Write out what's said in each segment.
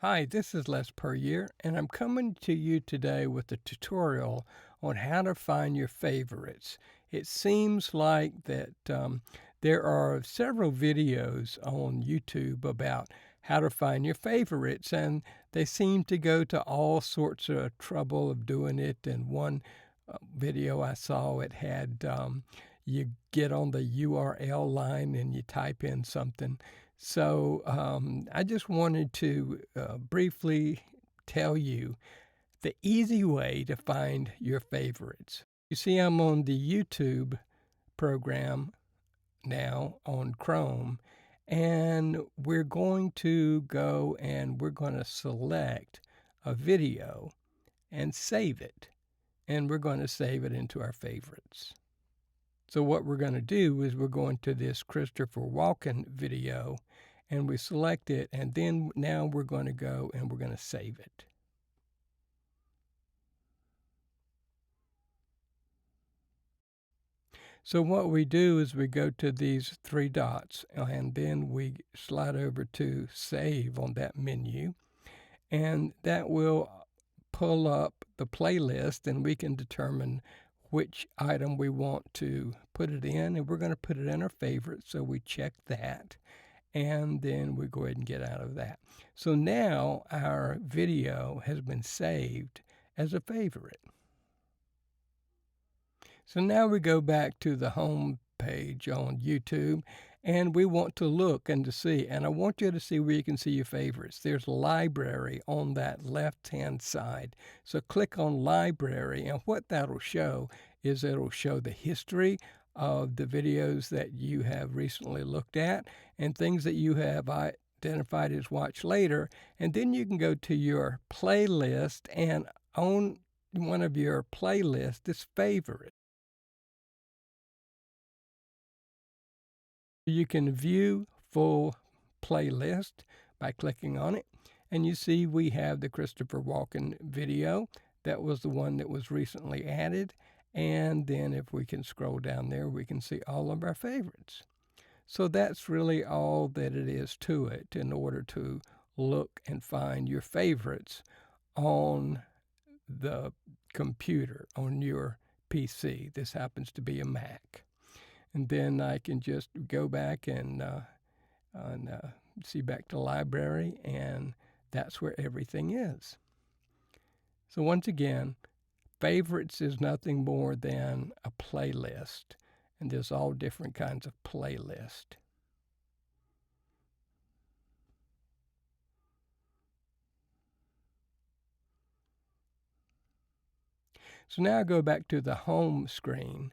Hi, this is Les Per Year, and I'm coming to you today with a tutorial on how to find your favorites. It seems like that there are several videos on YouTube about how to find your favorites, and they seem to go to all sorts of trouble of doing it. And one video I saw, it had you get on the URL line and you type in something. So I just wanted to briefly tell you the easy way to find your favorites. You see, I'm on the YouTube program now on Chrome, and we're going to go and we're going to select a video and save it. And we're going to save it into our favorites. So what we're going to do is we're going to this Christopher Walken video and we select it, and then now we're going to go and we're going to save it. So what we do is we go to these three dots and then we slide over to save on that menu, and that will pull up the playlist and we can determine which item we want to put it in, and we're going to put it in our favorites. So we check that, and then we go ahead and get out of that. So now our video has been saved as a favorite. So now we go back to the home page on YouTube, and we want to look and to see, and I want you to see where you can see your favorites. There's library on that left-hand side. So click on library, and what that'll show is it'll show the history of the videos that you have recently looked at and things that you have identified as watch later. And then you can go to your playlist, and on one of your playlists is favorite. You can view full playlist by clicking on it, and you see we have the Christopher Walken video. That was the one that was recently added. And then if we can scroll down there, we can see all of our favorites. So that's really all that it is to it in order to look and find your favorites on the computer, on your PC. This happens to be a Mac. And then I can just go back and see back to library, and that's where everything is. So once again, favorites is nothing more than a playlist, and there's all different kinds of playlists. So now I go back to the home screen,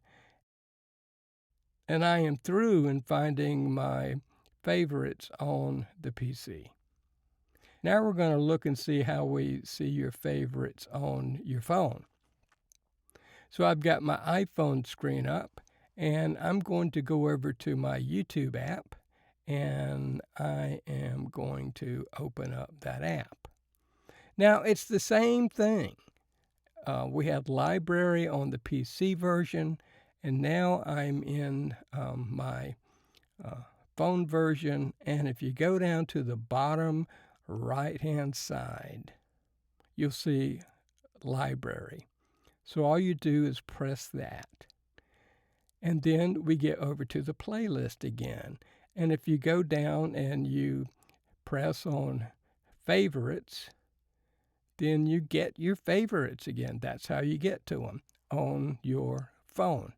and I am through in finding my favorites on the PC. Now we're going to look and see how we see your favorites on your phone. So I've got my iPhone screen up, and I'm going to go over to my YouTube app, and I am going to open up that app. Now it's the same thing. We had library on the PC version, and now I'm in my phone version. And if you go down to the bottom right-hand side, you'll see library. So all you do is press that. And then we get over to the playlist again. And if you go down and you press on favorites, then you get your favorites again. That's how you get to them on your phone.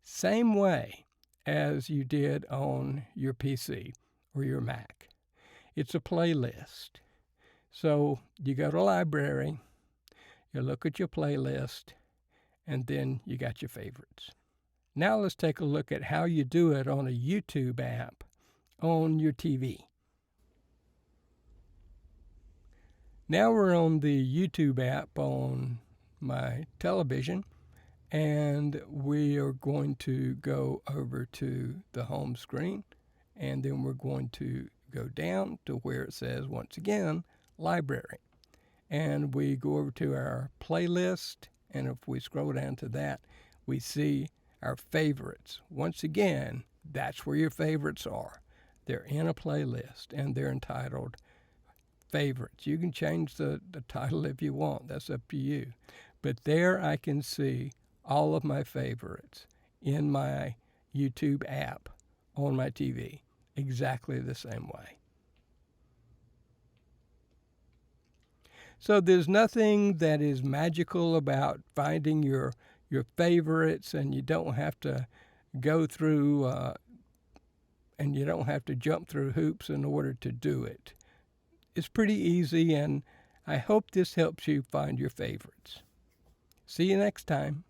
Same way as you did on your PC or your Mac. It's a playlist. So you go to library, you look at your playlist, and then you got your favorites. Now let's take a look at how you do it on a YouTube app on your TV. Now we're on the YouTube app on my television, and we are going to go over to the home screen, and then we're going to go down to where it says, once again, library. And we go over to our playlist, and if we scroll down to that, we see our favorites. Once again, that's where your favorites are. They're in a playlist, and they're entitled favorites. You can change the title if you want. That's up to you. But there I can see all of my favorites in my YouTube app on my TV exactly the same way. So there's nothing that is magical about finding your favorites, and you don't have to go through and you don't have to jump through hoops in order to do it. It's pretty easy, and I hope this helps you find your favorites. See you next time.